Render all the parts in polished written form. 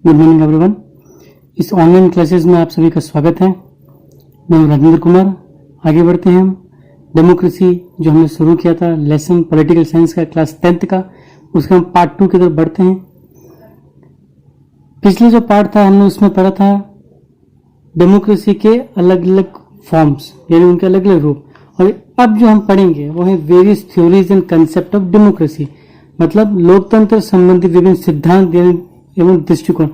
Good morning everyone. इस online classes में आप सभी का स्वागत है। मैं हूं राजेंद्र कुमार। आगे बढ़ते हैं हम डेमोक्रेसी जो हमने शुरू किया था लेसन पॉलिटिकल साइंस का क्लास 10th का, उसका हम पार्ट 2 की तरफ बढ़ते हैं। पिछले जो पार्ट था हमने उसमें पढ़ा था डेमोक्रेसी के अलग अलग फॉर्म्स, यानी उनके अलग अलग रूप, और अब जो हम पढ़ेंगे वो है various theories and concept of democracy, मतलब लोकतंत्र संबंधी विभिन्न सिद्धांत एवं दृष्टिकोण,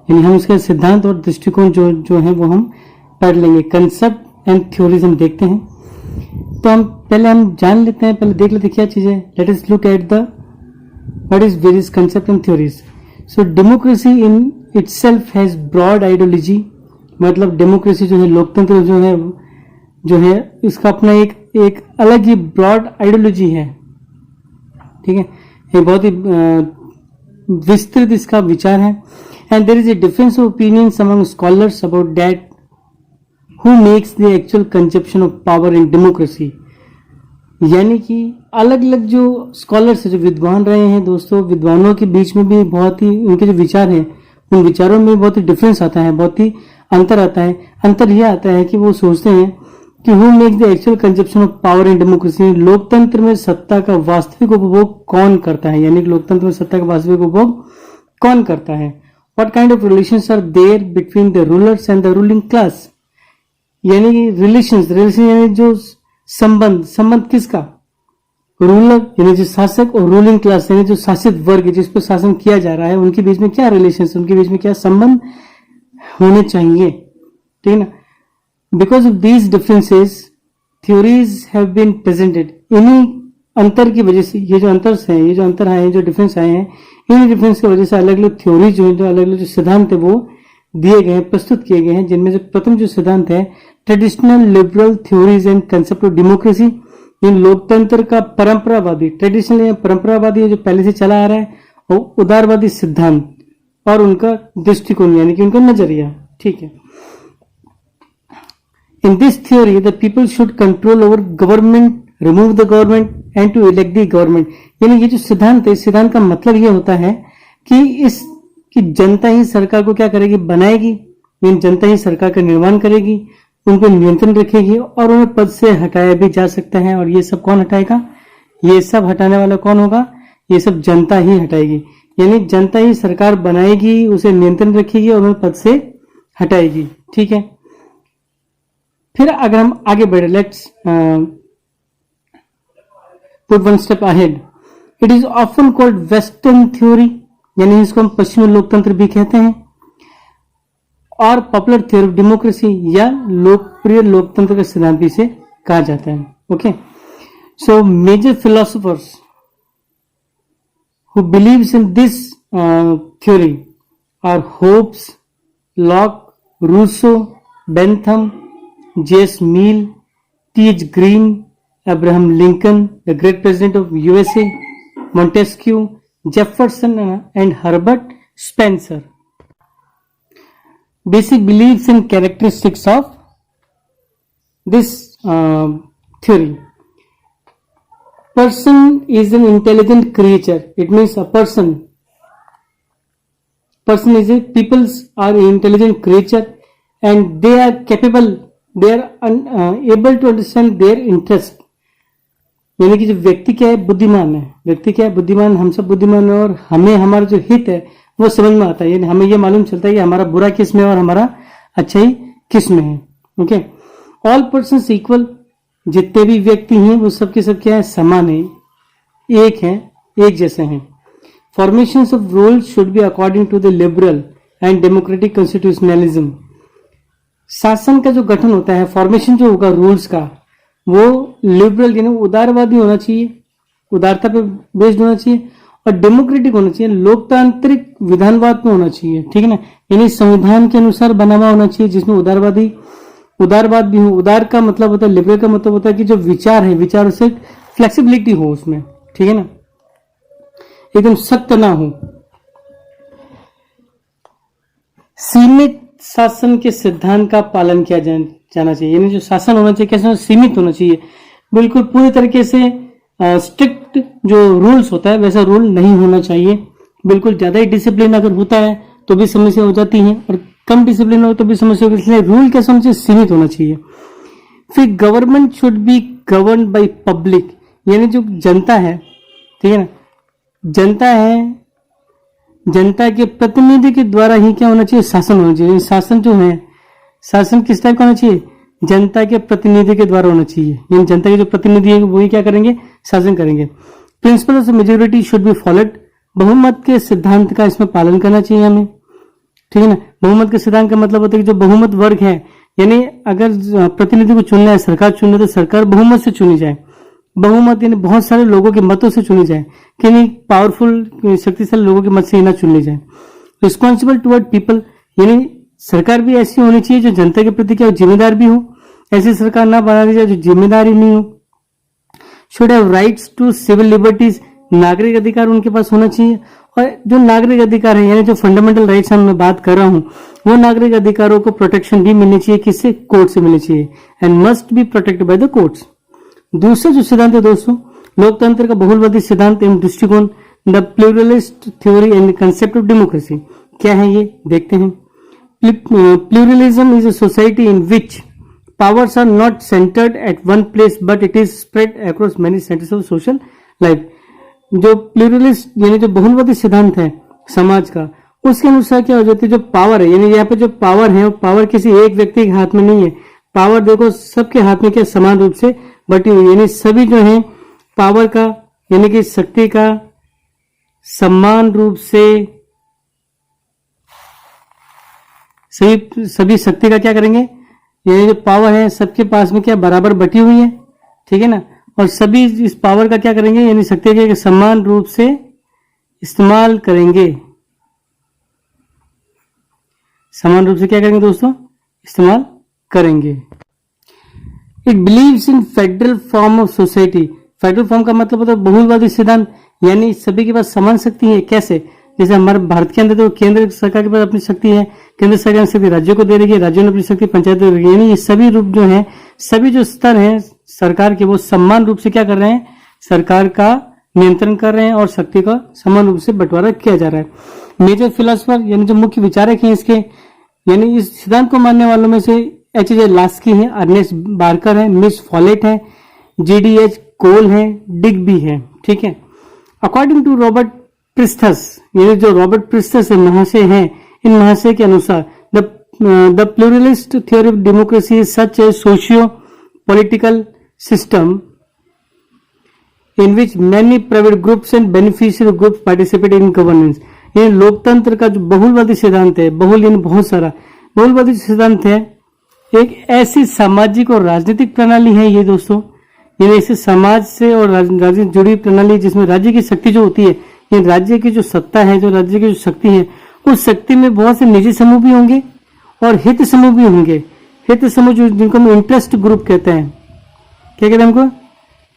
यानी हम इसके सिद्धांत और दृष्टिकोण जो है वो हम पढ़ लेंगे। कंसेप्ट एंड थ्योरीज हम देखते हैं। तो हम जान लेते हैं, पहले देख लेते हैं क्या चीज है। Let us look at the what is various concept and theories. So democracy in itself has broad ideology, मतलब डेमोक्रेसी जो है, लोकतंत्र जो है इसका अपना एक अलग ही ब्रॉड आइडियोलॉजी है। ठीक है, ये बहुत ही विस्तृत इसका विचार है। And there is a difference of opinions among scholars about that who makes the actual conception of power in democracy, यानी कि अलग अलग जो स्कॉलर्स जो विद्वान रहे हैं दोस्तों, विद्वानों के बीच में भी बहुत ही उनके जो विचार हैं उन विचारों में बहुत ही डिफरेंस आता है, बहुत ही अंतर आता है। अंतर यह आता है कि वो सोचते हैं कि who makes the actual conception of power in democracy, लोकतंत्र में सत्ता का वास्तविक उपभोग कौन करता है, यानी कि लोकतंत्र में सत्ता का वास्तविक उपभोग कौन करता है। What kind of relations are there between the rulers and the ruling class, यानी कि रिलेशन यानी जो संबंध किसका, रूलर यानी जो शासक और रूलिंग क्लास यानी जो शासित वर्ग जिस पर शासन किया जा रहा है, उनके बीच में क्या रिलेशन, उनके बीच में क्या संबंध होने चाहिए। ठीक है ना। Because of these differences, theories have been presented. इन्हीं अंतर की वजह से ये जो अंतर आए हैं, जो डिफरेंस आए हैं, इन्हीं डिफरेंस की वजह से अलग अलग थ्योरी जो है, जो अलग अलग जो सिद्धांत है वो दिए गए हैं, प्रस्तुत किए गए हैं। जिनमें से प्रथम जो सिद्धांत है traditional liberal theories and concept of democracy, इन लोकतंत्र का परंपरावादी, ट्रेडिशनल परंपरावादी जो पहले से चला आ रहा है, और उदारवादी सिद्धांत और उनका दृष्टिकोण यानी कि उनका नजरिया। ठीक है। In this theory, the people should control over government, remove the government, and to elect the government. यानी ये जो सिद्धांत है, इस सिद्धांत का मतलब ये होता है कि जनता ही सरकार को क्या करेगी, बनाएगी, यानी जनता ही सरकार का निर्माण करेगी, उन पर नियंत्रण रखेगी और उन्हें पद से हटाया भी जा सकता है। और ये सब कौन हटाएगा, ये सब हटाने वाला कौन होगा, ये सब जनता ही हटाएगी, यानी जनता ही सरकार बनाएगी, उसे नियंत्रण रखेगी और उन्हें पद से हटाएगी। ठीक है। फिर अगर हम आगे बढ़े, let's put one step ahead. It is often called western theory, यानी इसको हम पश्चिमी लोकतंत्र भी कहते हैं, और पॉपुलर थ्योरी ऑफ डेमोक्रेसी या लोकप्रिय लोकतंत्र का सिद्धांत भी इसे कहा जाता है। Okay, so major philosophers who believes in this theory are Hobbes, Locke, Rousseau, Bentham, J.S. Mill, T.H. Green, Abraham Lincoln, the great president of USA, Montesquieu, Jefferson, and Herbert Spencer. Basic beliefs and characteristics of this theory. Person is an intelligent creature. It means a person is a peoples are an intelligent creature and they are capable, they are able to understand their interest. यानी कि जो व्यक्ति क्या है, बुद्धिमान है। व्यक्ति क्या है, बुद्धिमान, हम सब बुद्धिमान है, और हमें हमारा जो हित है वो समझ में आता है, यानी हमें ये मालूम चलता है कि हमारा बुरा किस में है और हमारा अच्छा ही किस में है। ओके, ऑल पर्सन्स इक्वल, जितने भी व्यक्ति हैं वो सब के सब क्या है, समान है, एक है, एक जैसे हैं। Formations of rules should be according to the liberal and democratic constitutionalism. शासन का जो गठन होता है, फॉर्मेशन जो होगा रूल्स का, वो लिबरल यानी उदारवादी होना चाहिए, उदारता पे बेस्ड होना चाहिए, और डेमोक्रेटिक होना चाहिए, लोकतांत्रिक विधानवाद में होना चाहिए। ठीक है ना, यानी संविधान के अनुसार बना हुआ होना चाहिए, जिसमें उदारवाद भी हो। उदार का मतलब होता है, लिबरल का मतलब होता है कि जो विचार है, विचार से फ्लेक्सिबिलिटी हो उसमें। ठीक है ना, एकदम सख्त ना हो। सीमित शासन के सिद्धांत का पालन किया जाना चाहिए, यानी जो शासन होना चाहिए कैसे, सीमित होना चाहिए, बिल्कुल पूरी तरीके से स्ट्रिक्ट जो रूल्स होता है वैसा रूल नहीं होना चाहिए। बिल्कुल ज्यादा ही डिसिप्लिन अगर होता है तो भी समस्या हो जाती है, और कम डिसिप्लिन हो तो भी समस्या होगी। इसलिए रूल कैसा होना चाहिए, सीमित होना चाहिए। फिर government should be govern by public, यानी जो जनता है, ठीक है ना, जनता है, जनता के प्रतिनिधि के द्वारा ही क्या होना चाहिए, शासन होना चाहिए। शासन जो है, शासन किस टाइप का होना चाहिए, जनता के प्रतिनिधि के द्वारा होना चाहिए, यानी जनता के जो प्रतिनिधि है वही क्या करेंगे, शासन करेंगे। Principle of majority should be followed, बहुमत के सिद्धांत का इसमें पालन करना चाहिए हमें, ठीक है ना। बहुमत के सिद्धांत का मतलब होता है कि जो बहुमत वर्ग है, यानी अगर प्रतिनिधि को चुनना है, सरकार चुनना है, तो सरकार बहुमत से चुनी जाए। बहुमत यानी बहुत सारे लोगों के मतों से चुनी जाए, कि नहीं पावरफुल शक्तिशाली लोगों के मत से ना चुन ली जाए। रिस्पॉन्सिबल टुवर्ड पीपल, यानी सरकार भी ऐसी होनी चाहिए जो जनता के प्रति क्या जिम्मेदार भी हो, ऐसी सरकार ना बना दी जाए जो जिम्मेदारी नहीं हो। Should have rights to civil liberties, नागरिक अधिकार उनके पास होना चाहिए। और जो नागरिक अधिकार है, यानी जो फंडामेंटल राइट्स मैं बात कर रहा हूं, वो नागरिक अधिकारों को प्रोटेक्शन भी मिलनी चाहिए, किससे, कोर्ट से मिलनी चाहिए, and must be protected by the courts. दूसरा जो सिद्धांत है दोस्तों, लोकतंत्र का बहुलवादी सिद्धांत एवं दृष्टिकोण, the pluralist theory and concept of democracy. क्या है ये, देखते हैं। Pluralism is a society in which powers are not centered at one place but it is spread across many centers of social life। जो प्लूरलिस्ट यानी जो बहुलवादी सिद्धांत है समाज का, उसके अनुसार क्या हो जाती है, जो पावर है, यानी यहाँ पे जो पावर है वो पावर किसी एक व्यक्ति के हाथ में नहीं है। पावर देखो सबके हाथ में क्या समान रूप से बटी हुई, यानी सभी जो है पावर का, यानी कि शक्ति का समान रूप से सभी शक्ति का क्या करेंगे, ये जो पावर है सबके पास में क्या बराबर बटी हुई है, ठीक है ना। और सभी इस पावर का क्या करेंगे, यानी शक्ति के समान रूप से इस्तेमाल करेंगे। समान रूप से क्या करेंगे दोस्तों, इस्तेमाल करेंगे। It believes in federal form of society. Federal form का मतलब होता है बहुलवादी सिद्धांत, यानी सभी के पास समान शक्ति है। कैसे, जैसे हमारे भारत के अंदर तो केंद्र सरकार के पास अपनी शक्ति है, केंद्र सरकार ने शक्ति राज्यों को दे रही है, राज्यों ने अपनी शक्ति पंचायत को दे रही है, यानी ये सभी रूप जो है, सभी जो स्तर हैं सरकार के, वो समान रूप से क्या कर रहे हैं, सरकार का नियंत्रण कर रहे हैं और शक्ति का समान रूप से बंटवारा किया जा रहा है। मेजर फिलोसफर यानी जो मुख्य विचारक हैं इसके, यानी इस सिद्धांत को मानने वालों में से H.J. लास्की है, अर्नेस्ट बार्कर है, मिस फॉलेट है, G.D.H. कोल है, डिग्बी है, ठीक है। अकॉर्डिंग टू रॉबर्ट प्रिस्थस, ये जो रॉबर्ट प्रिस्थस महाशय हैं, इन महाशय के अनुसार the pluralist theory of democracy is such A socio political system in which many private groups and beneficial groups participate in governance. ये लोकतंत्र का जो बहुलवादी सिद्धांत है, बहुल यानी बहुत सारा, बहुलवादी सिद्धांत है एक ऐसी सामाजिक और राजनीतिक प्रणाली है ये दोस्तों, यानी ऐसे समाज से और राज्य जुड़ी प्रणाली जिसमें राज्य की शक्ति जो होती है, ये राज्य की जो सत्ता है, जो राज्य की जो शक्ति है, उस शक्ति में बहुत से निजी समूह भी होंगे और हित समूह भी होंगे। हित समूह जिनको हम इंटरेस्ट ग्रुप कहते हैं, क्या कहते हैं हमको,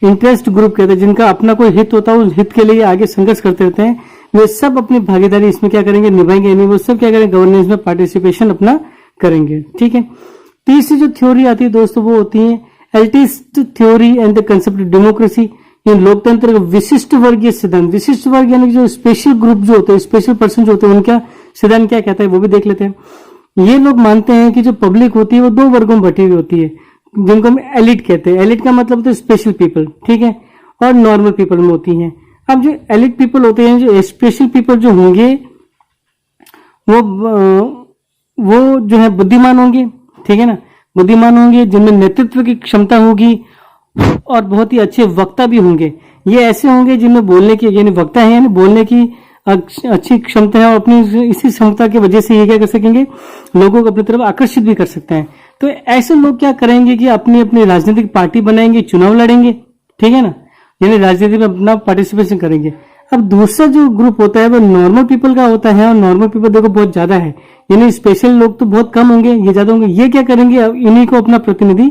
इंटरेस्ट ग्रुप कहते हैं, जिनका अपना कोई हित होता है, उस हित के लिए आगे संघर्ष करते रहते हैं, वे सब अपनी भागीदारी इसमें क्या करेंगे, निभाएंगे, यानी वो सब क्या करेंगे, गवर्नेंस में पार्टिसिपेशन अपना करेंगे, ठीक है। तीसरी जो थ्योरी आती है दोस्तों वो होती है elitist theory and the concept of democracy. ये लोकतंत्र का विशिष्ट वर्गीय सिद्धांत, विशिष्ट वर्ग यानी जो स्पेशल ग्रुप जो होते हैं, स्पेशल पर्सन जो होते हैं, उनका सिद्धांत क्या कहता है वो भी देख लेते हैं। ये लोग मानते हैं कि जो पब्लिक होती है वो दो वर्गों में बटी हुई होती है, जिनको हम एलिट कहते हैं। एलिट का मतलब होता है स्पेशल पीपल, ठीक है, और नॉर्मल पीपल में होती है। अब जो एलिट पीपल होते हैं, जो स्पेशल पीपल जो होंगे वो जो है बुद्धिमान होंगे, ठीक है ना, बुद्धिमान होंगे, जिनमें नेतृत्व की क्षमता होगी और बहुत ही अच्छे वक्ता भी होंगे। ये ऐसे होंगे जिनमें बोलने की, यानी वक्ता है, यानी बोलने की अच्छी क्षमता है, और अपनी इसी क्षमता की वजह से ये क्या कर सकेंगे, लोगों को अपनी तरफ आकर्षित भी कर सकते हैं। तो ऐसे लोग क्या करेंगे कि अपनी अपनी राजनीतिक पार्टी बनाएंगे, चुनाव लड़ेंगे, ठीक है ना, यानी राजनीति में अपना पार्टिसिपेशन करेंगे। अब दूसरा जो ग्रुप होता है वो नॉर्मल पीपल का होता है, और नॉर्मल पीपल देखो बहुत ज्यादा है, यानी स्पेशल लोग तो बहुत कम होंगे, ये ज्यादा होंगे। ये क्या करेंगे, इन्हीं को अपना प्रतिनिधि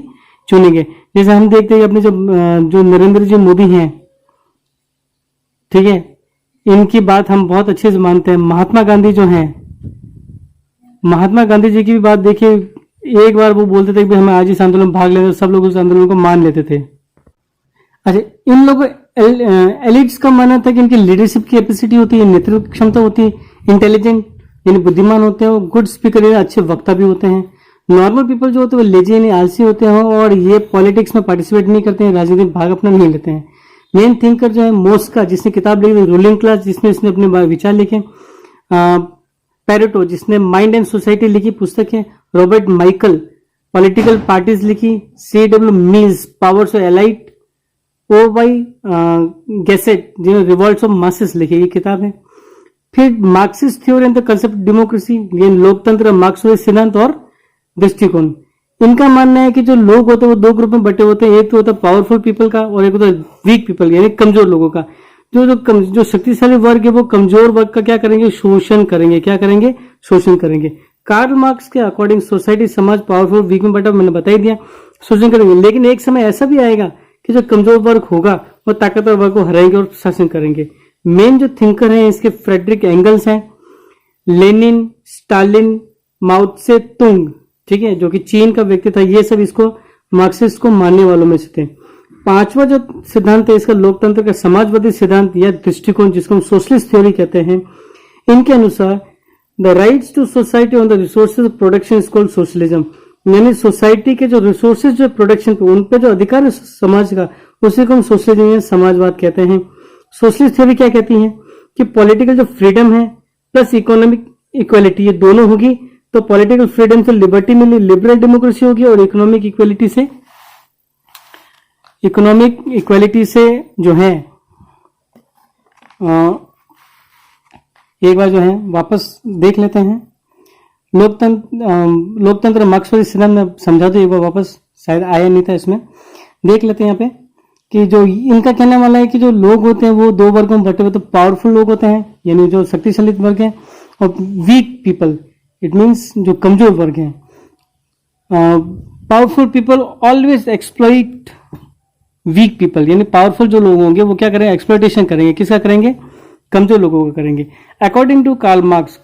चुनेंगे। जैसे हम देखते हैं अपने जो नरेंद्र जी मोदी हैं, ठीक है, इनकी बात हम बहुत अच्छे से मानते हैं। महात्मा गांधी जो हैं, महात्मा गांधी जी की भी बात देखिए, एक बार वो बोलते थे कि हमें आज इस आंदोलन में भाग लेते, सब लोग उस आंदोलन को मान लेते थे। अच्छा, इन लोगों एलिट्स का मानना था कि इनकी लीडरशिप की कैपेसिटी होती है, नेतृत्व क्षमता होती है, इंटेलिजेंट यानी बुद्धिमान होते हैं, वो गुड स्पीकर यानी अच्छे वक्ता भी होते हैं। नॉर्मल पीपल जो होते हैं वो लेजी यानी आलसी होते हैं और ये पॉलिटिक्स में पार्टिसिपेट नहीं करते हैं, राजनीति में भाग अपना नहीं लेते हैं। मेन थिंकर जो है मोस्का, जिसने किताब लिखी रूलिंग क्लास, जिसमें इसने अपने विचार लिखे। पेरेटो, जिसने माइंड एंड सोसाइटी लिखी पुस्तक है। रॉबर्ट माइकल, पॉलिटिकल पार्टीज लिखी। C.W. Mills, powers of elite. O.Y. Gasset, जिन्होंने रिवॉल्ट्स ऑफ मासेस लिखी, ये किताब है। फिर Marxist theory and the concept democracy, ये लोकतंत्र, मार्क्सवादी सिद्धांत और दृष्टिकोण। इनका मानना है कि जो लोग होते हैं वो दो ग्रुप में बटे होते हैं, एक तो होता है पावरफुल पीपल का और एक होता है वीक पीपल यानी कमजोर लोगों का। जो शक्तिशाली वर्ग है वो कमजोर वर्ग का क्या करेंगे, शोषण करेंगे। क्या करेंगे, शोषण करेंगे। कार्ल मार्क्स के अकॉर्डिंग सोसाइटी, समाज पावरफुल वीक में बटा, मैंने बता ही दिया, शोषण करेंगे। लेकिन एक समय ऐसा भी आएगा कि जो कमजोर वर्ग होगा वो ताकतवर वर्ग को हराएंगे और शासन करेंगे। मेन जो थिंकर हैं इसके फ्रेडरिक एंगल्स हैं, लेनिन, स्टालिन, माओ त्से तुंग, ठीक है, जो कि चीन का व्यक्ति था। ये सब इसको मार्क्सिस्ट को मानने वालों में से थे। पांचवा जो सिद्धांत है इसका लोकतंत्र का समाजवादी सिद्धांत या दृष्टिकोण, जिसको हम सोशलिस्ट थ्योरी कहते हैं। इनके अनुसार the rights to society on the resources of production is called socialism, यानी सोसाइटी के जो रिसोर्सेज जो प्रोडक्शन पे, उन पे जो अधिकार है समाज का, उसी को हम सोशलिज्म या समाजवाद कहते हैं। सोशलिस्ट थ्योरी क्या कहती है कि पॉलिटिकल जो फ्रीडम है प्लस इकोनॉमिक इक्वालिटी, ये दोनों होगी तो पॉलिटिकल फ्रीडम से लिबर्टी मिली, लिबरल डेमोक्रेसी होगी, और इकोनॉमिक इक्वालिटी से जो है एक बार जो है वापस देख लेते हैं। लोकतंत्र मार्क्सवादी सिद्धांत में समझा दो एक बार वापस, शायद आया नहीं था इसमें। देख लेते हैं यहाँ पे कि जो इनका कहने वाला है कि जो लोग होते हैं वो दो वर्गों में बटे हुए, तो पावरफुल लोग होते हैं यानी जो शक्तिशाली वर्ग है, और वीक पीपल, इट मीन्स जो कमजोर वर्ग है। Powerful people always exploit weak people, यानी पावरफुल जो लोग होंगे वो क्या करेंगे, एक्सप्लॉइटेशन करेंगे। किसका करेंगे, कमजोर लोगों का करेंगे। अकॉर्डिंग टू कार्ल मार्क्स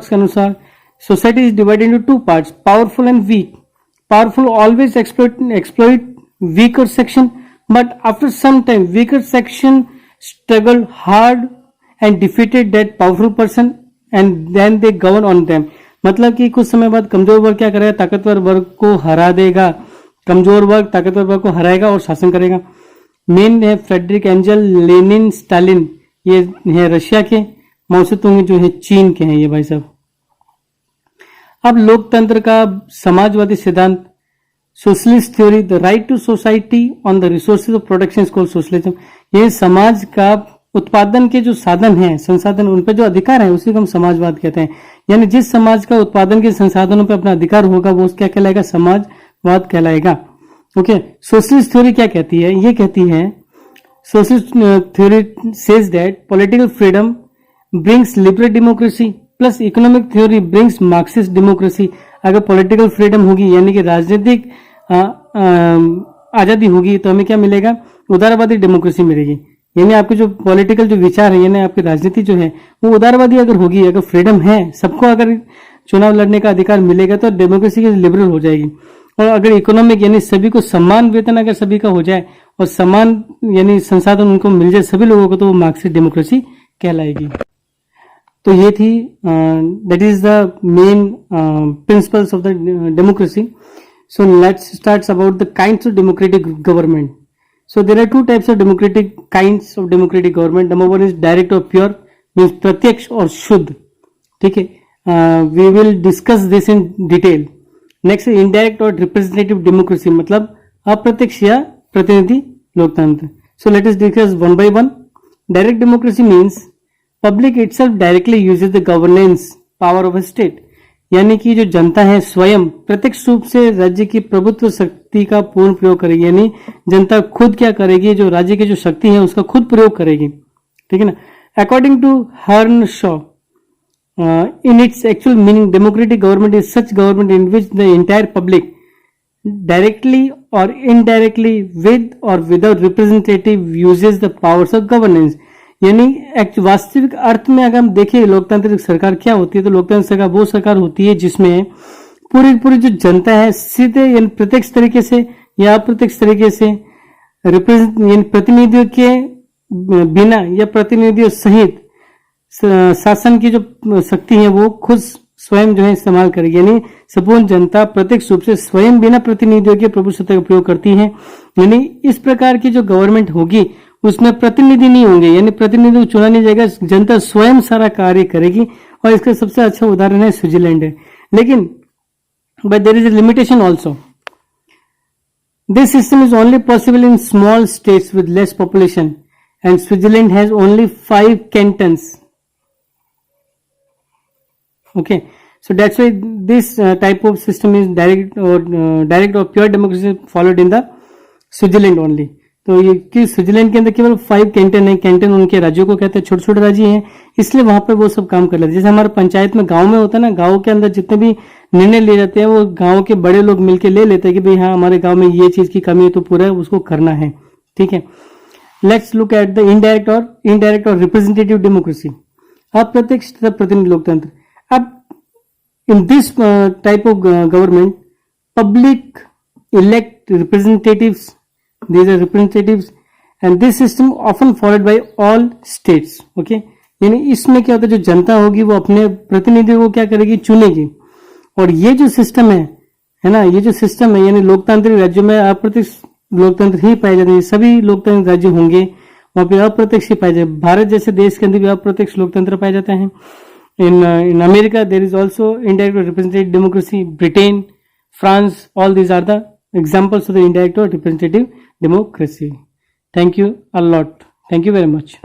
के अनुसार society is divided into two parts, powerful and weak. Powerful always exploit weaker section, but after some time weaker section struggled hard and defeated that powerful person and then they govern on them। मतलब कि कुछ समय बाद कमजोर वर्ग क्या करेगा, ताकतवर वर्ग को हरा देगा। कमजोर वर्ग ताकतवर वर्ग को हराएगा और शासन करेगा। मेन है फ्रेडरिक एंजल, लेनिन, स्टालिन, ये है रशिया के। माओ त्से तुंग जो है चीन के हैं ये भाई साहब। अब लोकतंत्र का समाजवादी सिद्धांत, socialist theory, the right to society on the resources of production is called socialism. ये समाज का उत्पादन के जो साधन हैं, संसाधन, उन पे जो अधिकार है उसी को हम समाजवाद कहते हैं। यानी जिस समाज का उत्पादन के संसाधनों पे अपना अधिकार होगा वो क्या कहलाएगा, समाजवाद कहलाएगा। ओके, सोशलिस्ट थ्योरी क्या कहती है, ये कहती है socialist theory says that political freedom brings liberal democracy plus economic theory brings Marxist democracy. अगर पॉलिटिकल फ्रीडम होगी यानी कि राजनीतिक आजादी होगी तो हमें क्या मिलेगा, उदारवादी डेमोक्रेसी मिलेगी। यानी आपके जो पॉलिटिकल जो विचार है यानी आपकी राजनीति जो है वो उदारवादी अगर होगी, अगर फ्रीडम है, सबको अगर चुनाव लड़ने का अधिकार मिलेगा तो डेमोक्रेसी की लिबरल हो जाएगी। और अगर इकोनॉमिक यानी सभी को समान वेतन अगर सभी का हो जाए और समान यानी संसाधन उनको मिल जाए सभी लोगों को, तो वो मार्क्सिस्ट डेमोक्रेसी कहलाएगी। तो ये थी that is the main principles of the democracy. So let's start about the kinds of democratic government. So there are two types of kinds of democratic government. Number one is direct or pure, means प्रत्यक्ष और शुद्ध, ठीक है। We will discuss this in detail. Next is indirect or representative democracy, मतलब अप्रत्यक्ष या प्रतिनिधि लोकतंत्र। So let us discuss one by one. Direct democracy means public itself directly uses the governance power of a state. यानी कि जो जनता है स्वयं प्रत्यक्ष रूप से राज्य की प्रभुत्व शक्ति का पूर्ण प्रयोग करेगी। यानी जनता खुद क्या करेगी, जो राज्य की जो शक्ति है उसका खुद प्रयोग करेगी, ठीक है ना। अकॉर्डिंग टू हर्न Shaw, in its actual meaning democratic government is such government in which the entire public directly और इनडायरेक्टली विद और without representative uses the powers of governance. यानी वास्तविक अर्थ में अगर हम देखें लोकतांत्रिक सरकार क्या होती है, तो लोकतांत्रिक सरकार वो सरकार होती है जिसमें पूरी जो जनता है सीधे यानी प्रत्यक्ष तरीके से या अप्रत्यक्ष तरीके से प्रतिनिधियों के बिना या प्रतिनिधियों सहित शासन की जो शक्ति है वो खुद स्वयं जो है इस्तेमाल करेगी, यानी संपूर्ण जनता प्रत्यक्ष रूप से स्वयं बिना प्रतिनिधियों के प्रभु सत्ता का प्रयोग करती है। यानी इस प्रकार की जो गवर्नमेंट होगी उसमें प्रतिनिधि नहीं होंगे, यानी प्रतिनिधि को चुना नहीं जाएगा, जनता स्वयं सारा कार्य करेगी। और इसका सबसे अच्छा उदाहरण है स्विट्जरलैंड है। लेकिन but there is a limitation also. This system is only possible in small states with less population and Switzerland has only 5 cantons. Okay, so that's why this type of system is direct or pure democracy followed in the Switzerland only. तो ये कि Switzerland के अंदर केवल 5 Canton है। Canton उनके राज्यों को कहते हैं, छोटे छोटे राज्य हैं, इसलिए वहां पर वो सब काम कर लेते हैं। जैसे हमारे पंचायत में गांव में होता है ना, गांव के अंदर जितने भी निर्णय लिए जाते हैं वो गांव के बड़े लोग मिलकर ले लेते हैं कि भाई हाँ हमारे गांव में ये चीज की कमी है तो पूरा उसको करना है। ठीक है, let's look at the indirect और रिप्रेजेंटेटिव डेमोक्रेसी, अप्रत्यक्ष तथा प्रतिनिधि लोकतंत्र। अब in this type of government, public elect representatives, these are representatives, and this system often followed by all states. Okay, यानी इसमें क्या होता है, जो जनता होगी वो अपने प्रतिनिधि को क्या करेगी, चुनेगी। और ये जो सिस्टम है ना, ये जो सिस्टम है यानी लोकतांत्रिक राज्यों में अप्रत्यक्ष लोकतंत्र ही पाए जाते हैं। सभी लोकतांत्रिक राज्य होंगे वहां पे अप्रत्यक्ष ही पाए जाते। भारत जैसे देश के अंदर भी अप्रत्यक्ष लोकतंत्र पाए जाते हैं। In America, there is also indirect or representative democracy. Britain, France, all these are the examples of the indirect or representative democracy. Thank you a lot. Thank you very much.